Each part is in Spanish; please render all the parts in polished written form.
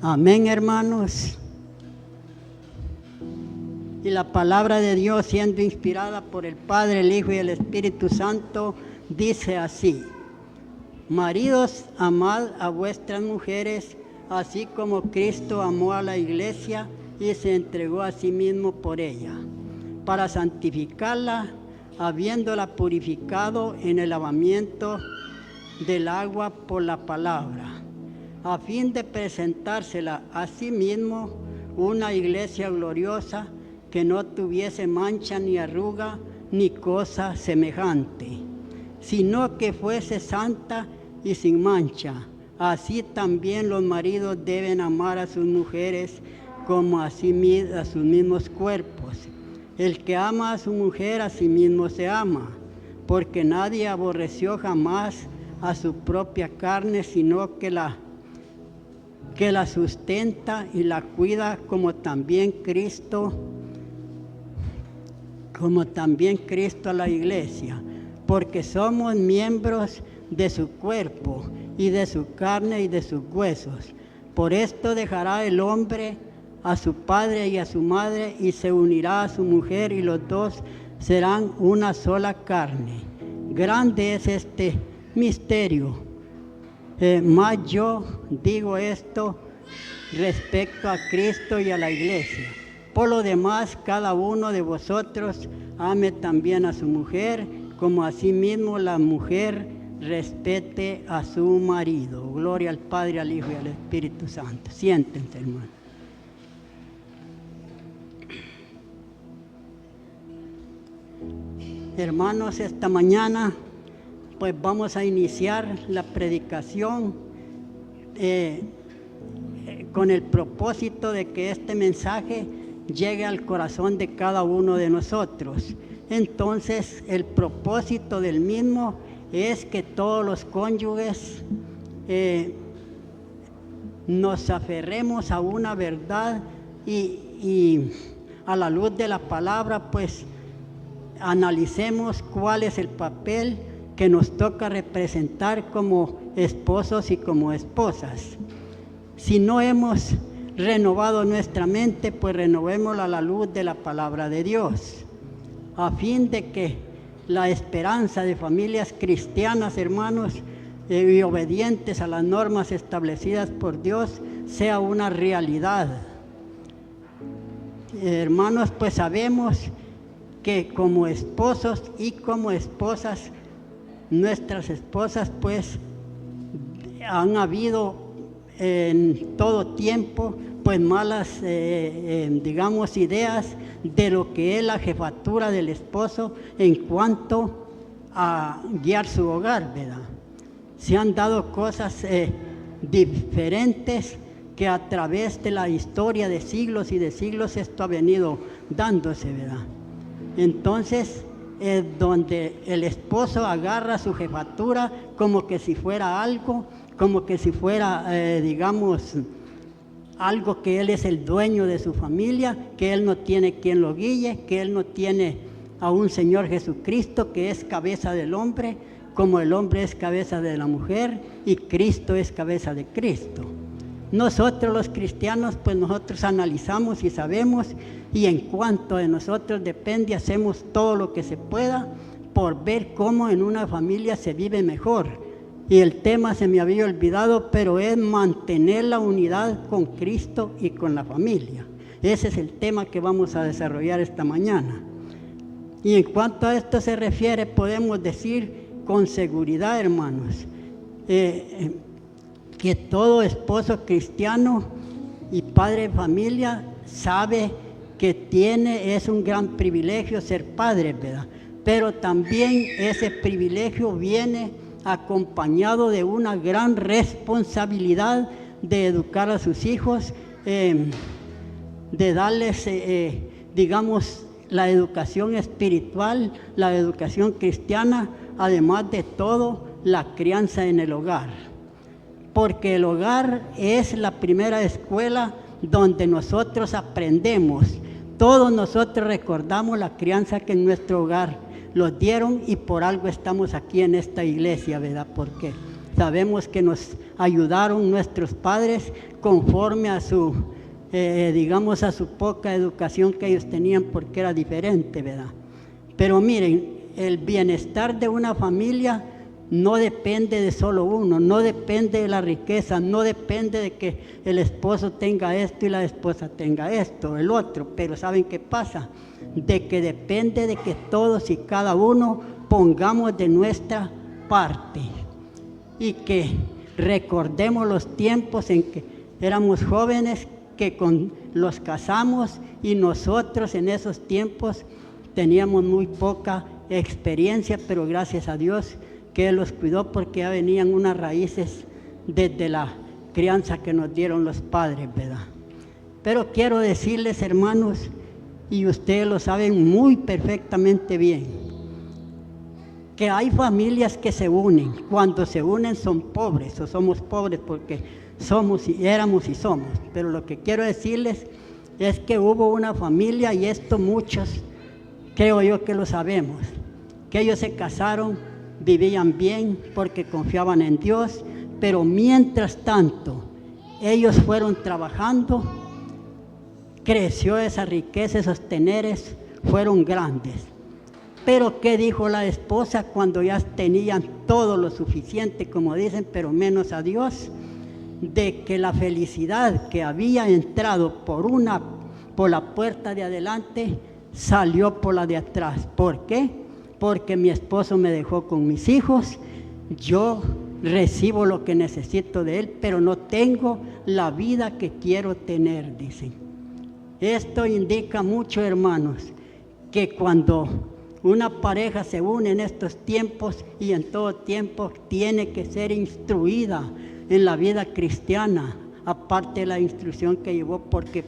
Amén, hermanos. Y la palabra de Dios, siendo inspirada por el Padre, el Hijo y el Espíritu Santo, dice así: maridos, amad a vuestras mujeres, así como Cristo amó a la iglesia y se entregó a sí mismo por ella, para santificarla, habiéndola purificado en el lavamiento del agua por la palabra, a fin de presentársela a sí mismo una iglesia gloriosa, que no tuviese mancha ni arruga ni cosa semejante, sino que fuese santa y sin mancha. Así también los maridos deben amar a sus mujeres como a sus mismos cuerpos. El que ama a su mujer a sí mismo se ama, porque nadie aborreció jamás a su propia carne, sino que la sustenta y la cuida, como también Cristo a la iglesia, porque somos miembros de su cuerpo y de su carne y de sus huesos. Por esto dejará el hombre a su padre y a su madre, y se unirá a su mujer, y los dos serán una sola carne. Grande es este misterio, mas yo digo esto respecto a Cristo y a la iglesia. Por lo demás, cada uno de vosotros ame también a su mujer, como asimismo la mujer respete a su marido. Gloria al Padre, al Hijo y al Espíritu Santo. Siéntense, hermano. Hermanos, esta mañana pues vamos a iniciar la predicación con el propósito de que este mensaje llegue al corazón de cada uno de nosotros. Entonces, el propósito del mismo es que todos los cónyuges nos aferremos a una verdad y a la luz de la palabra, pues analicemos cuál es el papel que nos toca representar como esposos y como esposas. Si no hemos renovado nuestra mente, pues renovémosla a la luz de la palabra de Dios, a fin de que la esperanza de familias cristianas, hermanos, y obedientes a las normas establecidas por Dios, sea una realidad. Hermanos, pues sabemos que como esposos y como esposas, nuestras esposas pues han habido en todo tiempo pues malas ideas de lo que es la jefatura del esposo en cuanto a guiar su hogar, ¿verdad? Se han dado cosas diferentes que a través de la historia de siglos y de siglos esto ha venido dándose, ¿verdad? Entonces, donde el esposo agarra su jefatura como que si fuera algo, como que si fuera, algo que él es el dueño de su familia, que él no tiene quien lo guíe, que él no tiene a un Señor Jesucristo que es cabeza del hombre, como el hombre es cabeza de la mujer y Cristo es cabeza de Cristo. Nosotros los cristianos, pues nosotros analizamos y sabemos, y en cuanto de nosotros depende, hacemos todo lo que se pueda por ver cómo en una familia se vive mejor. Y el tema se me había olvidado, pero es mantener la unidad con Cristo y con la familia. Ese es el tema que vamos a desarrollar esta mañana. Y en cuanto a esto se refiere, podemos decir con seguridad, hermanos, que todo esposo cristiano y padre de familia sabe que es un gran privilegio ser padre, ¿verdad? Pero también ese privilegio viene acompañado de una gran responsabilidad de educar a sus hijos, de darles, la educación espiritual, la educación cristiana, además de todo, la crianza en el hogar. Porque el hogar es la primera escuela donde nosotros aprendemos. Todos nosotros recordamos la crianza que en nuestro hogar los dieron y por algo estamos aquí en esta iglesia, ¿verdad? Porque sabemos que nos ayudaron nuestros padres conforme a su, digamos, a su poca educación que ellos tenían, porque era diferente, ¿verdad? Pero miren, el bienestar de una familia no depende de solo uno, no depende de la riqueza, no depende de que el esposo tenga esto y la esposa tenga esto, el otro. Pero ¿saben qué pasa? De que depende de que todos y cada uno pongamos de nuestra parte y que recordemos los tiempos en que éramos jóvenes, que los casamos, y nosotros en esos tiempos teníamos muy poca experiencia, pero gracias a Dios que Él los cuidó, porque ya venían unas raíces desde la crianza que nos dieron los padres, ¿verdad? Pero quiero decirles, hermanos, y ustedes lo saben muy perfectamente bien, que hay familias que se unen. Cuando se unen son pobres, o somos pobres porque somos y éramos y somos. Pero lo que quiero decirles es que hubo una familia, y esto muchos creo yo que lo sabemos, que ellos se casaron, vivían bien porque confiaban en Dios, pero mientras tanto ellos fueron trabajando, creció esa riqueza, esos teneres fueron grandes. Pero ¿qué dijo la esposa cuando ya tenían todo lo suficiente, como dicen, pero menos a Dios? De que la felicidad que había entrado por la puerta de adelante salió por la de atrás. ¿Por qué? Porque mi esposo me dejó con mis hijos, yo recibo lo que necesito de él, pero no tengo la vida que quiero tener, dicen. Esto indica mucho, hermanos, que cuando una pareja se une en estos tiempos y en todo tiempo, tiene que ser instruida en la vida cristiana, aparte de la instrucción que llevó, porque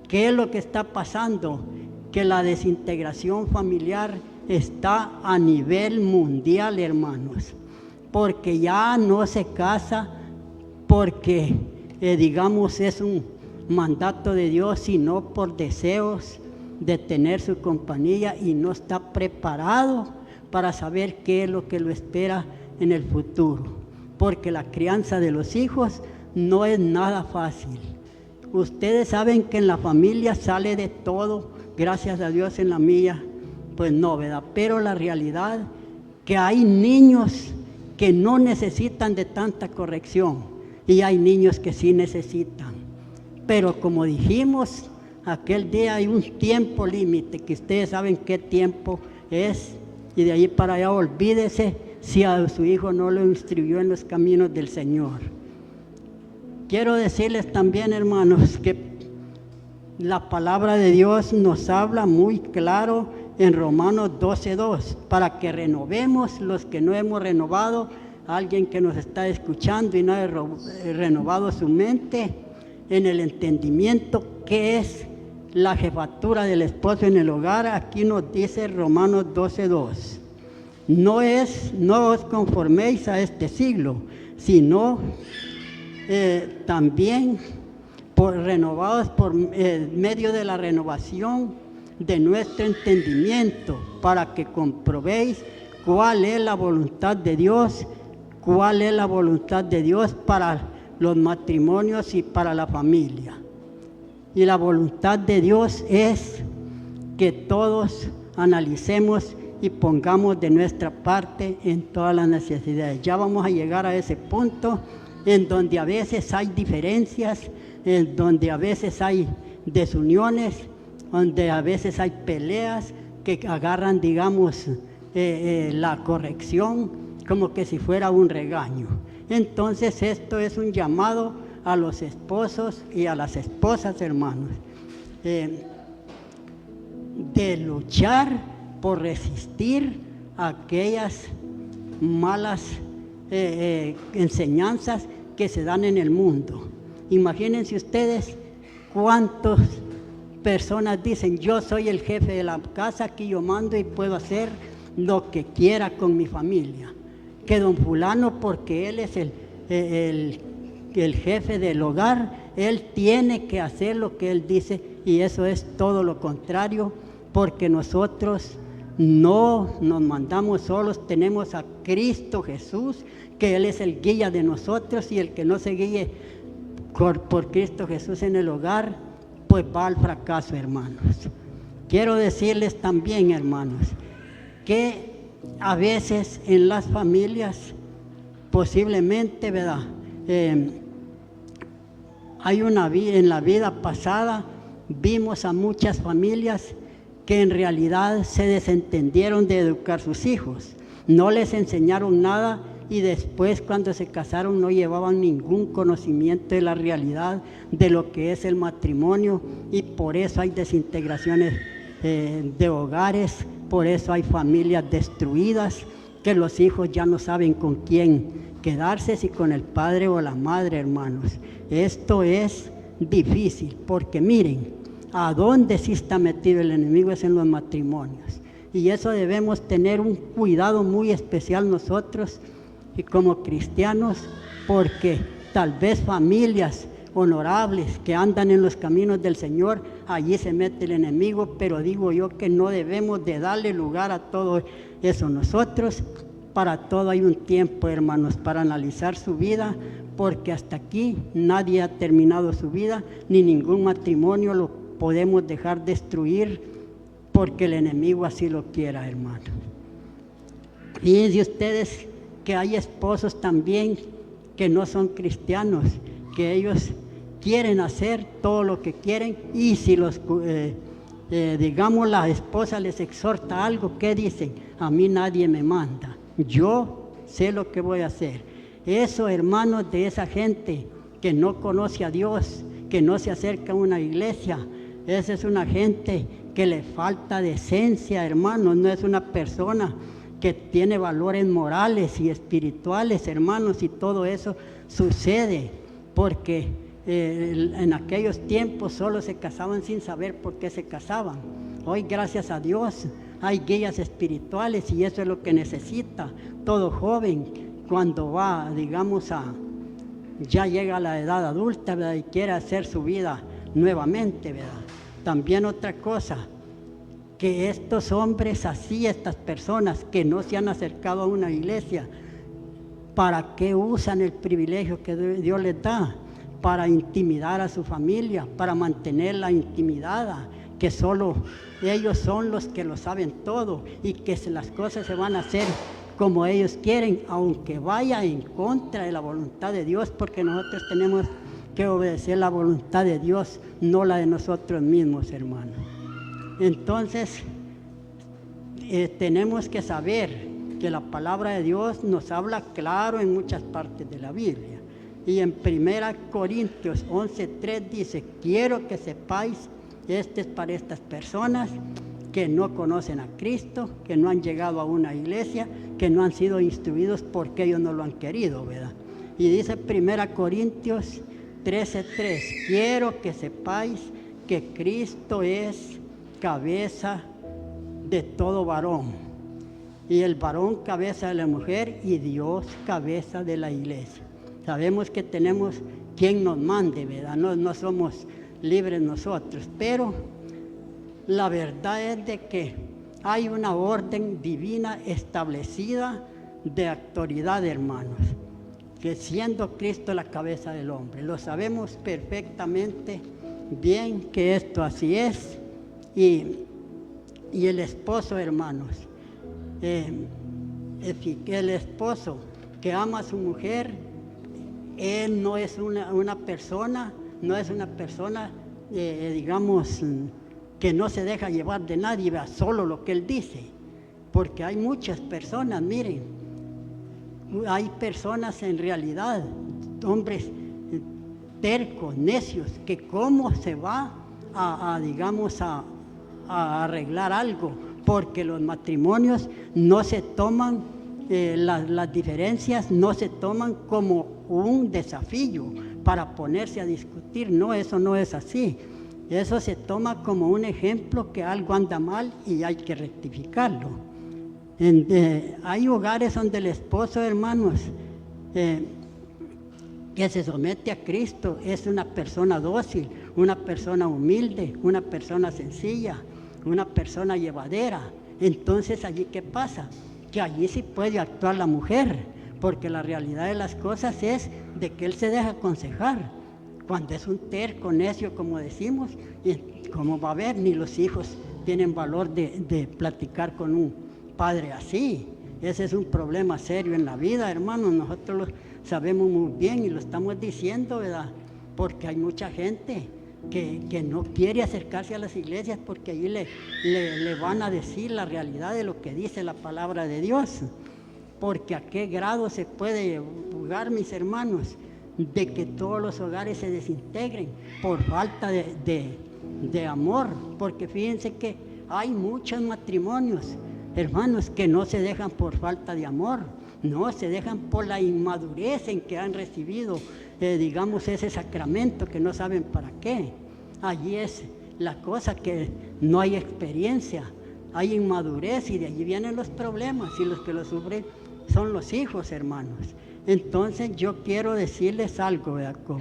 ¿qué es lo que está pasando? Que la desintegración familiar está a nivel mundial, hermanos, porque ya no se casa porque, digamos, es un mandato de Dios, sino por deseos de tener su compañía, y no está preparado para saber qué es lo que lo espera en el futuro, porque la crianza de los hijos no es nada fácil. Ustedes saben que en la familia sale de todo, gracias a Dios. En la mía pues no, ¿verdad? Pero la realidad que hay niños que no necesitan de tanta corrección, y hay niños que sí necesitan. Pero como dijimos aquel día, hay un tiempo límite, que ustedes saben qué tiempo es, y de ahí para allá olvídese si a su hijo no lo instruyó en los caminos del Señor. Quiero decirles también, hermanos, que la palabra de Dios nos habla muy claro en Romanos 12:2, para que renovemos los que no hemos renovado. Alguien que nos está escuchando y no ha renovado su mente en el entendimiento, que es la jefatura del esposo en el hogar. Aquí nos dice Romanos 12:2, no os conforméis a este siglo, sino también renovados por medio de la renovación de nuestro entendimiento, para que comprobéis cuál es la voluntad de Dios, para los matrimonios y para la familia. Y la voluntad de Dios es que todos analicemos y pongamos de nuestra parte en todas las necesidades. Ya vamos a llegar a ese punto en donde a veces hay diferencias, en donde a veces hay desuniones, donde a veces hay peleas que agarran, digamos, la corrección como que si fuera un regaño. Entonces esto es un llamado a los esposos y a las esposas, hermanos, de luchar por resistir aquellas malas enseñanzas que se dan en el mundo. Imagínense ustedes cuántas personas dicen: yo soy el jefe de la casa, aquí yo mando y puedo hacer lo que quiera con mi familia. Que don fulano, porque él es el jefe del hogar, él tiene que hacer lo que él dice, y eso es todo lo contrario, porque nosotros no nos mandamos solos, tenemos a Cristo Jesús, que Él es el guía de nosotros, y el que no se guíe por Cristo Jesús en el hogar, pues va al fracaso, hermanos. Quiero decirles también, hermanos, que a veces en las familias, posiblemente, ¿verdad? En la vida pasada vimos a muchas familias que en realidad se desentendieron de educar sus hijos. No les enseñaron nada, y después cuando se casaron no llevaban ningún conocimiento de la realidad de lo que es el matrimonio, y por eso hay desintegraciones de hogares, por eso hay familias destruidas, que los hijos ya no saben con quién quedarse, si con el padre o la madre, hermanos. Esto es difícil, porque miren, a dónde sí está metido el enemigo es en los matrimonios, y eso debemos tener un cuidado muy especial nosotros y como cristianos, porque tal vez familias honorables que andan en los caminos del Señor, allí se mete el enemigo, pero digo yo que no debemos de darle lugar a todo eso. Nosotros, para todo hay un tiempo, hermanos, para analizar su vida, porque hasta aquí nadie ha terminado su vida, ni ningún matrimonio lo podemos dejar destruir, porque el enemigo así lo quiera, hermano. Fíjense ustedes que hay esposos también que no son cristianos, que ellos quieren hacer todo lo que quieren, y si digamos la esposa les exhorta algo, ¿qué dicen? A mí nadie me manda, yo sé lo que voy a hacer. Eso, hermanos, de esa gente que no conoce a Dios, que no se acerca a una iglesia, esa es una gente que le falta decencia, hermanos, no es una persona que tiene valores morales y espirituales, hermanos, y todo eso sucede porque en aquellos tiempos solo se casaban sin saber por qué se casaban. Hoy, gracias a Dios, hay guías espirituales, y eso es lo que necesita todo joven cuando va, digamos, ya llega a la edad adulta, ¿verdad? Y quiere hacer su vida nuevamente, ¿verdad? También otra cosa, que estos hombres así, estas personas que no se han acercado a una iglesia, ¿para qué usan el privilegio que Dios les da? Para intimidar a su familia, para mantenerla intimidada, que solo ellos son los que lo saben todo, y que las cosas se van a hacer como ellos quieren, aunque vaya en contra de la voluntad de Dios, porque nosotros tenemos que obedecer la voluntad de Dios, no la de nosotros mismos, hermanos. Entonces, tenemos que saber que la palabra de Dios nos habla claro en muchas partes de la Biblia. Y en 1 Corintios 11:3 dice, quiero que sepáis, este es para estas personas que no conocen a Cristo, que no han llegado a una iglesia, que no han sido instruidos porque ellos no lo han querido, ¿verdad? Y dice 1 Corintios 13:3, quiero que sepáis que Cristo es cabeza de todo varón, y el varón cabeza de la mujer, y Dios cabeza de la iglesia. Sabemos que tenemos quien nos mande, ¿verdad? No somos libres nosotros, pero la verdad es de que hay una orden divina establecida de autoridad, hermanos, que siendo Cristo la cabeza del hombre, lo sabemos perfectamente bien que esto así es. Y el esposo, hermanos, el esposo que ama a su mujer, él no es una persona, digamos, que no se deja llevar de nadie, vea solo lo que él dice, porque hay muchas personas, miren, hay personas en realidad, hombres tercos, necios, que cómo se va digamos, a arreglar algo, porque los matrimonios no se toman, las diferencias no se toman como un desafío para ponerse a discutir, no, eso no es así, eso se toma como un ejemplo que algo anda mal y hay que rectificarlo. Hay hogares donde el esposo, hermanos, que se somete a Cristo, es una persona dócil, una persona humilde, una persona sencilla, una persona llevadera. Entonces, allí, ¿qué pasa? Que allí sí puede actuar la mujer, porque la realidad de las cosas es de que él se deja aconsejar. Cuando es un terco, necio, como decimos, y ¿cómo va a haber? Ni los hijos tienen valor de platicar con un padre así. Ese es un problema serio en la vida, hermanos. Nosotros lo sabemos muy bien y lo estamos diciendo, ¿verdad? Porque hay mucha gente que no quiere acercarse a las iglesias porque allí le van a decir la realidad de lo que dice la palabra de Dios. Porque a qué grado se puede jugar, mis hermanos, de que todos los hogares se desintegren por falta de amor. Porque fíjense que hay muchos matrimonios, hermanos, que no se dejan por falta de amor, no, se dejan por la inmadurez en que han recibido, digamos, ese sacramento que no saben para qué. Allí es la cosa, que no hay experiencia, hay inmadurez, y de allí vienen los problemas, y los que lo sufren son los hijos, hermanos. Entonces yo quiero decirles algo, Jacob,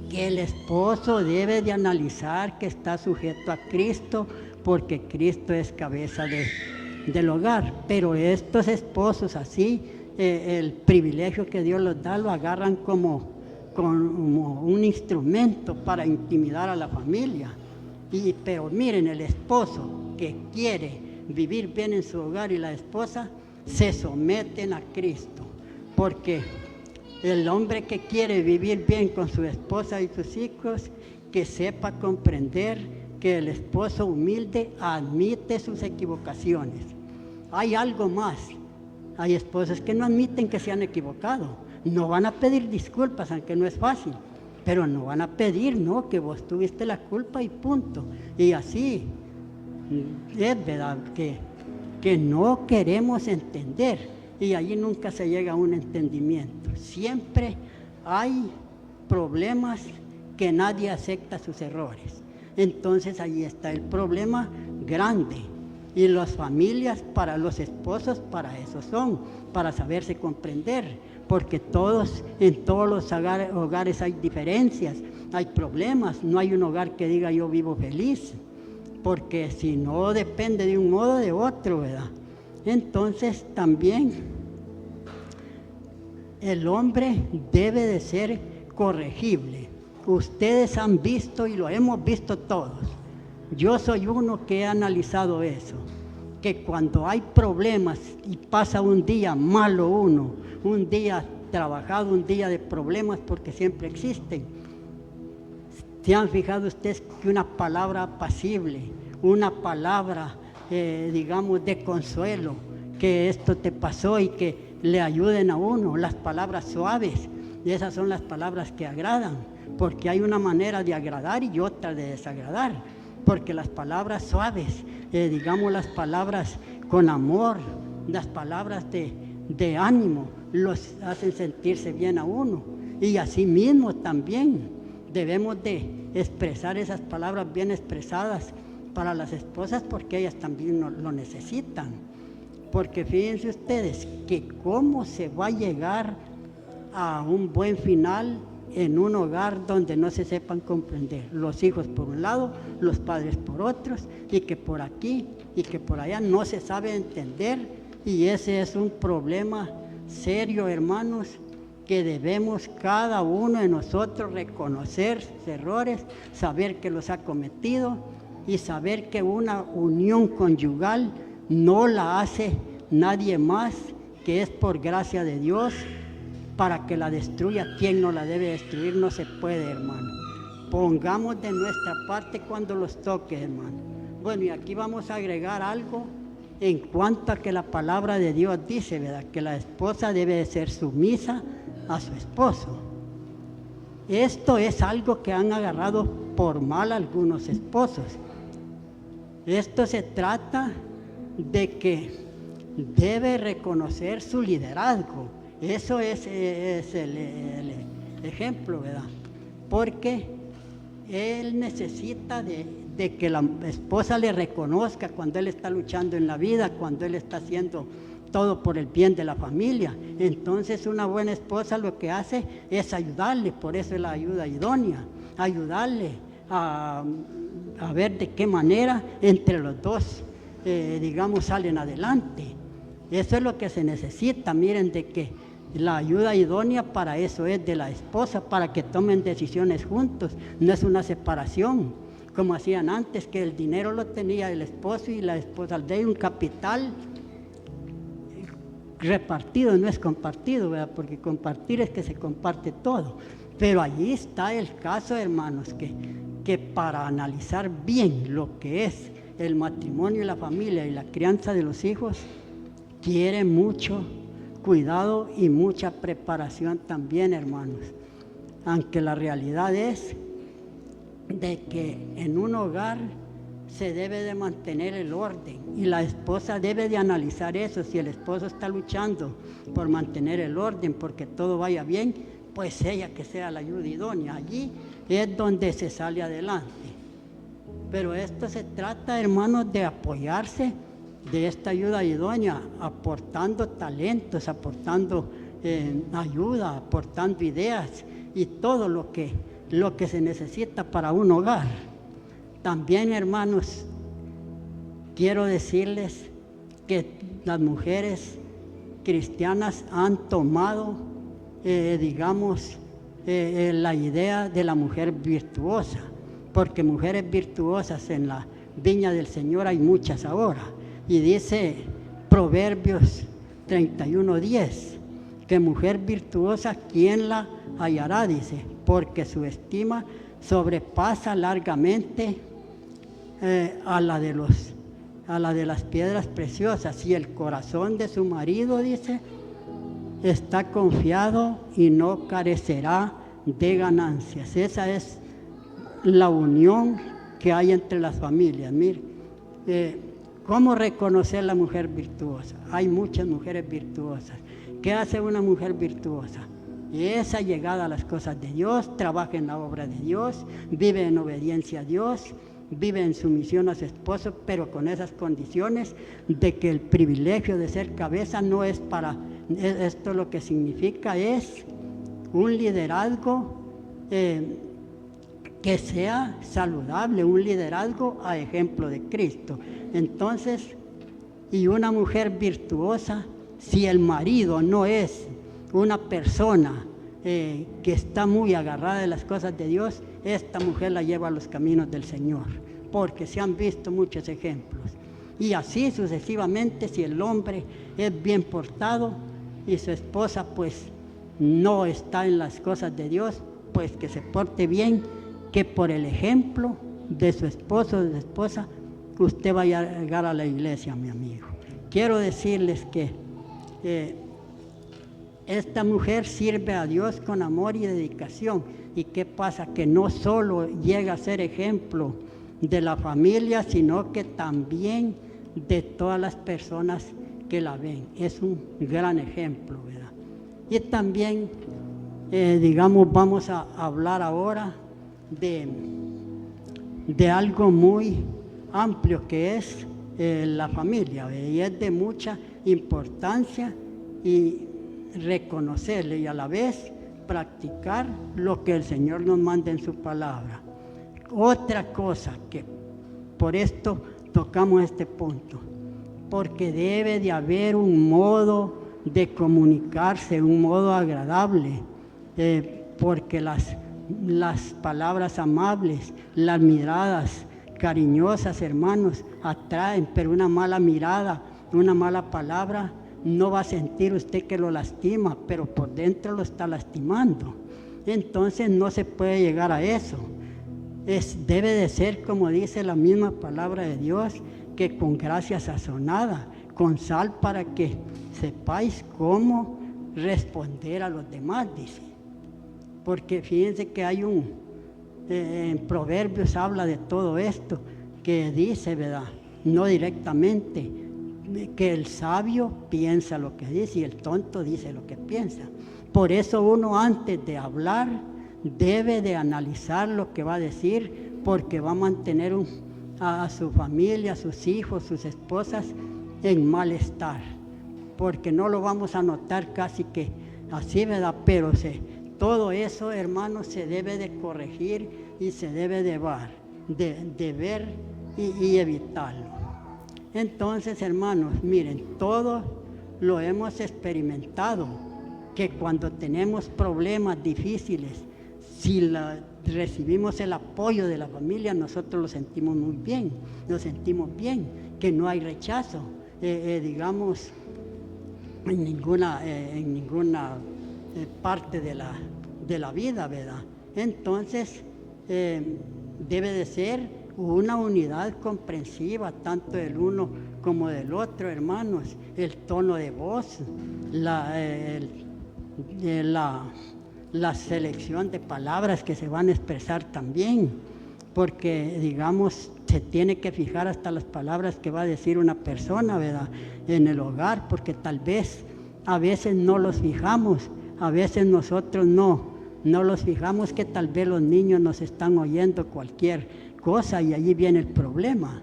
que el esposo debe de analizar que está sujeto a Cristo, porque Cristo es cabeza del hogar. Pero estos esposos así, el privilegio que Dios les da, lo agarran como un instrumento para intimidar a la familia. Pero miren, el esposo que quiere vivir bien en su hogar y la esposa se someten a Cristo, porque el hombre que quiere vivir bien con su esposa y sus hijos, que sepa comprender que el esposo humilde admite sus equivocaciones. Hay algo más, hay esposos que no admiten que se han equivocado, no van a pedir disculpas, aunque no es fácil, pero no van a pedir, no, que vos tuviste la culpa y punto. Y así es verdad que no queremos entender, y allí nunca se llega a un entendimiento. Siempre hay problemas que nadie acepta sus errores. Entonces allí está el problema grande. Y las familias, para los esposos, para eso son, para saberse comprender, porque en todos los hogares hay diferencias, hay problemas, no hay un hogar que diga yo vivo feliz, porque si no depende de un modo o de otro, ¿verdad? Entonces también el hombre debe de ser corregible. Ustedes han visto y lo hemos visto todos. Yo soy uno que he analizado eso, que cuando hay problemas y pasa un día malo uno, un día trabajado, un día de problemas, porque siempre existen. ¿Se han fijado ustedes que una palabra apacible, una palabra, digamos, de consuelo, que esto te pasó y que le ayuden a uno, las palabras suaves, y esas son las palabras que agradan, porque hay una manera de agradar y otra de desagradar, porque las palabras suaves, digamos, las palabras con amor, las palabras de ánimo, los hacen sentirse bien a uno, y así mismo también debemos de expresar esas palabras bien expresadas para las esposas, porque ellas también lo necesitan. Porque fíjense ustedes que cómo se va a llegar a un buen final en un hogar donde no se sepan comprender. Los hijos por un lado, los padres por otros, y que por aquí y que por allá no se sabe entender, y ese es un problema serio, hermanos, que debemos cada uno de nosotros reconocer sus errores, saber que los ha cometido y saber que una unión conyugal no la hace nadie más, que es por gracia de Dios. Para que la destruya, quien no la debe destruir, no se puede, hermano. Pongamos de nuestra parte cuando los toque, hermano. Bueno, y aquí vamos a agregar algo en cuanto a que la palabra de Dios dice, ¿verdad?, que la esposa debe de ser sumisa a su esposo. Esto es algo que han agarrado por mal algunos esposos. Esto se trata de que debe reconocer su liderazgo. Eso es el ejemplo, ¿verdad? Porque él necesita de que la esposa le reconozca cuando él está luchando en la vida, cuando él está haciendo todo por el bien de la familia. Entonces una buena esposa lo que hace es ayudarle, por eso es la ayuda idónea, ayudarle a ver de qué manera entre los dos, digamos, salen adelante. Eso es lo que se necesita, miren, de que la ayuda idónea para eso es de la esposa, para que tomen decisiones juntos, no es una separación, como hacían antes, que el dinero lo tenía el esposo y la esposa, de un capital repartido, no es compartido, ¿verdad? Porque compartir es que se comparte todo. Pero allí está el caso, hermanos, que para analizar bien lo que es el matrimonio y la familia y la crianza de los hijos, quiere mucho cuidado y mucha preparación también, hermanos. Aunque la realidad es de que en un hogar se debe de mantener el orden y la esposa debe de analizar eso. Si el esposo está luchando por mantener el orden, porque todo vaya bien, pues ella que sea la ayuda idónea. Allí es donde se sale adelante. Pero esto se trata, hermanos, de apoyarse de esta ayuda idónea, aportando talentos, aportando ayuda, aportando ideas y todo lo que se necesita para un hogar. También, hermanos, quiero decirles que las mujeres cristianas han tomado, la idea de la mujer virtuosa, porque mujeres virtuosas en la viña del Señor hay muchas ahora. Y dice Proverbios 31:10, que mujer virtuosa, ¿quién la hallará? Dice, porque su estima sobrepasa largamente a la de las piedras preciosas, y el corazón de su marido, dice, está confiado y no carecerá de ganancias. Esa es la unión que hay entre las familias. Mire, ¿cómo reconocer la mujer virtuosa? Hay muchas mujeres virtuosas. ¿Qué hace una mujer virtuosa? Esa llegada a las cosas de Dios, trabaja en la obra de Dios, vive en obediencia a Dios, vive en sumisión a su esposo, pero con esas condiciones de que el privilegio de ser cabeza no es para... Esto lo que significa es un liderazgo que sea saludable, un liderazgo a ejemplo de Cristo. Entonces, y una mujer virtuosa, si el marido no es una persona que está muy agarrada de las cosas de Dios, esta mujer la lleva a los caminos del Señor, porque se han visto muchos ejemplos. Y así sucesivamente, si el hombre es bien portado y su esposa pues no está en las cosas de Dios, pues que se porte bien, que por el ejemplo de su esposo o de su esposa, usted vaya a llegar a la iglesia, mi amigo. Quiero decirles que esta mujer sirve a Dios con amor y dedicación. ¿Y qué pasa? Que no solo llega a ser ejemplo de la familia, sino que también de todas las personas que la ven. Es un gran ejemplo, ¿verdad? Y también, vamos a hablar ahora de algo muy amplio que es la familia, ¿verdad? Y es de mucha importancia y reconocerle y a la vez practicar lo que el Señor nos manda en su palabra. Otra cosa que por esto tocamos este punto, porque debe de haber un modo de comunicarse, un modo agradable, porque las palabras amables, las miradas cariñosas, hermanos, atraen, pero una mala mirada, una mala palabra, no va a sentir usted que lo lastima, pero por dentro lo está lastimando. Entonces no se puede llegar a eso. Debe de ser, como dice la misma palabra de Dios, que con gracia sazonada, con sal, para que sepáis cómo responder a los demás, dice. Porque fíjense que hay en Proverbios habla de todo esto, que dice, ¿verdad? No directamente, que el sabio piensa lo que dice y el tonto dice lo que piensa. Por eso uno antes de hablar debe de analizar lo que va a decir, porque va a mantener a su familia, a sus hijos, sus esposas en malestar, porque no lo vamos a notar casi que así, ¿verdad? Pero todo eso, hermanos, se debe de corregir y se debe de ver y evitarlo. Entonces, hermanos, miren, todo lo hemos experimentado, que cuando tenemos problemas difíciles, si recibimos el apoyo de la familia, nosotros lo sentimos muy bien, nos sentimos bien, que no hay rechazo, digamos, en ninguna parte de la vida, ¿verdad? Entonces, debe de ser una unidad comprensiva, tanto del uno como del otro, hermanos. El tono de voz, la selección de palabras que se van a expresar también, porque, digamos, se tiene que fijar hasta las palabras que va a decir una persona, ¿verdad?, en el hogar, porque tal vez a veces no los fijamos, a veces nosotros no los fijamos, que tal vez los niños nos están oyendo cualquier cosa y allí viene el problema.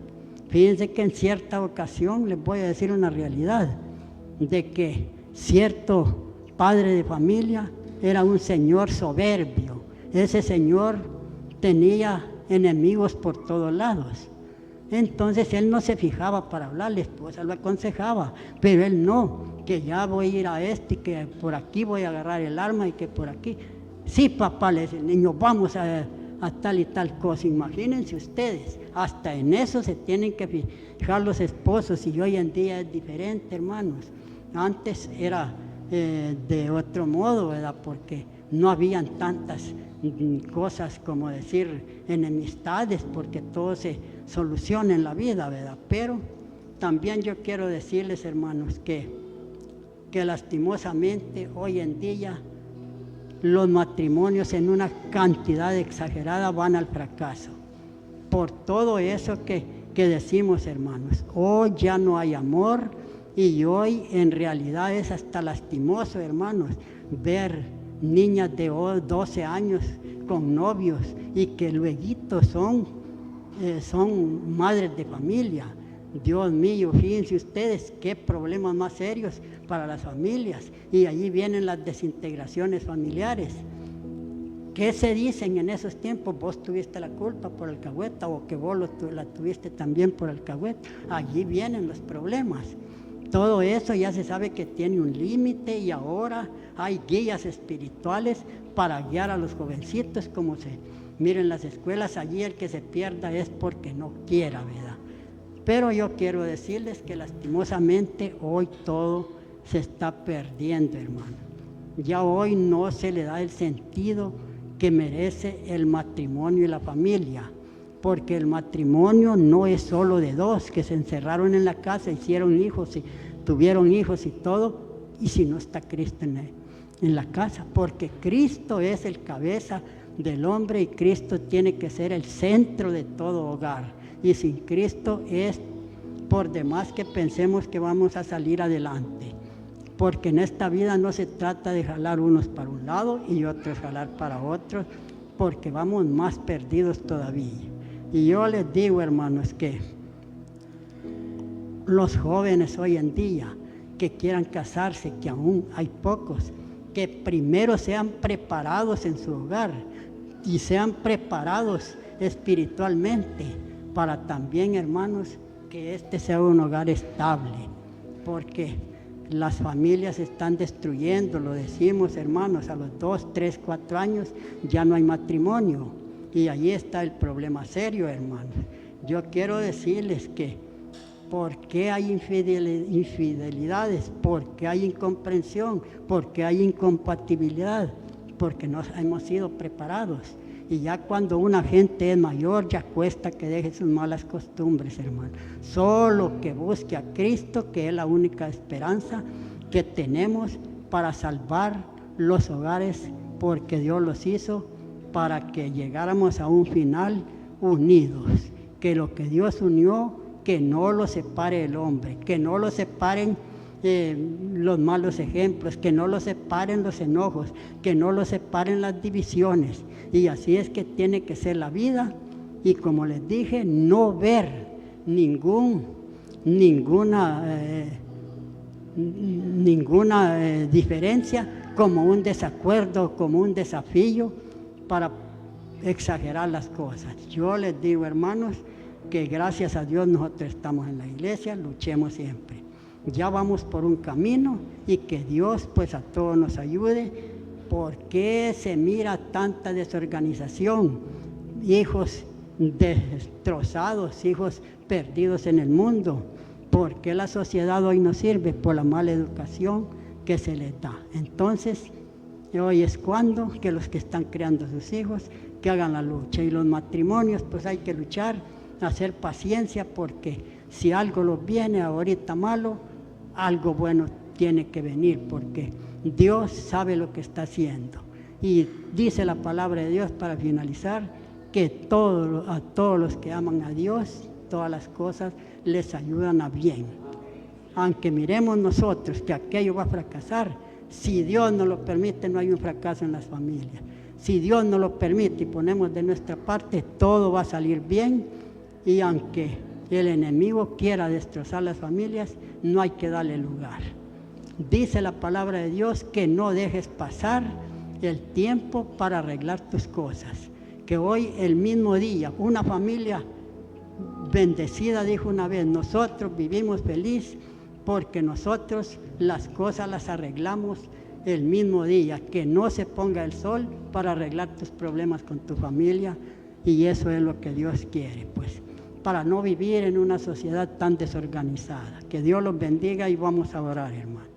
Fíjense que en cierta ocasión, les voy a decir una realidad, de que cierto padre de familia era un señor soberbio. Ese señor tenía enemigos por todos lados. Entonces él no se fijaba para hablar, la esposa lo aconsejaba, pero él no, que ya voy a ir a y que por aquí voy a agarrar el arma y que por aquí. Sí, papá, le dice el niño, vamos a tal y tal cosa. Imagínense ustedes, hasta en eso se tienen que fijar los esposos, y hoy en día es diferente, hermanos. Antes era de otro modo, ¿verdad?, porque no habían tantas cosas como decir enemistades, porque todo se soluciona en la vida, ¿verdad? Pero también yo quiero decirles, hermanos, que lastimosamente hoy en día los matrimonios en una cantidad exagerada van al fracaso. Por todo eso que decimos, hermanos, hoy ya no hay amor, y hoy en realidad es hasta lastimoso, hermanos, ver niñas de 12 años con novios y que luego son madres de familia. Dios mío, fíjense ustedes qué problemas más serios para las familias, y allí vienen las desintegraciones familiares. ¿Qué se dicen en esos tiempos? Vos tuviste la culpa por alcahueta, o que vos la tuviste también por alcahueta. Allí vienen los problemas. Todo eso ya se sabe que tiene un límite, y ahora hay guías espirituales para guiar a los jovencitos, como se miren las escuelas. Allí el que se pierda es porque no quiera, ¿verdad? Pero yo quiero decirles que lastimosamente hoy todo se está perdiendo, hermano. Ya hoy no se le da el sentido que merece el matrimonio y la familia, porque el matrimonio no es solo de dos que se encerraron en la casa, hicieron hijos y tuvieron hijos y todo, y si no está Cristo en la casa, porque Cristo es el cabeza del hombre, y Cristo tiene que ser el centro de todo hogar, y sin Cristo es por demás que pensemos que vamos a salir adelante, porque en esta vida no se trata de jalar unos para un lado y otros jalar para otros, porque vamos más perdidos todavía. Y yo les digo, hermanos, que los jóvenes hoy en día que quieran casarse, que aún hay pocos, que primero sean preparados en su hogar y sean preparados espiritualmente, para también, hermanos, que este sea un hogar estable, porque las familias se están destruyendo, lo decimos, hermanos, a los 2, 3, 4 años ya no hay matrimonio, y ahí está el problema serio, hermanos. Yo quiero decirles que ¿por qué hay infidelidades? ¿Por qué hay incomprensión? ¿Por qué hay incompatibilidad? Porque no hemos sido preparados. Y ya cuando una gente es mayor, ya cuesta que deje sus malas costumbres, hermano. Solo que busque a Cristo, que es la única esperanza que tenemos para salvar los hogares, porque Dios los hizo para que llegáramos a un final unidos. Que lo que Dios unió, que no lo separe el hombre, que no lo separen los malos ejemplos, que no lo separen los enojos, que no lo separen las divisiones. Y así es que tiene que ser la vida, y como les dije, no ver ninguna diferencia como un desacuerdo, como un desafío para exagerar las cosas. Yo les digo, hermanos, que gracias a Dios nosotros estamos en la iglesia, luchemos siempre. ya vamos por un camino y que Dios pues a todos nos ayude. ¿Por qué se mira tanta desorganización? Hijos destrozados, hijos perdidos en el mundo. ¿Por qué la sociedad hoy no sirve? Por la mala educación que se les da. Entonces, hoy es cuando que los que están creando sus hijos que hagan la lucha. Y los matrimonios, pues hay que luchar, hacer paciencia, porque si algo los viene ahorita malo, algo bueno tiene que venir, porque Dios sabe lo que está haciendo. Y dice la palabra de Dios para finalizar, que a todos los que aman a Dios, todas las cosas les ayudan a bien. Aunque miremos nosotros que aquello va a fracasar, si Dios nos lo permite, no hay un fracaso en las familias. Si Dios nos lo permite y ponemos de nuestra parte, todo va a salir bien. Y aunque el enemigo quiera destrozar las familias, no hay que darle lugar. Dice la palabra de Dios que no dejes pasar el tiempo para arreglar tus cosas. Que hoy, el mismo día, una familia bendecida dijo una vez, nosotros vivimos feliz porque nosotros las cosas las arreglamos el mismo día, que no se ponga el sol para arreglar tus problemas con tu familia, y eso es lo que Dios quiere, pues, para no vivir en una sociedad tan desorganizada. Que Dios los bendiga y vamos a orar, hermano.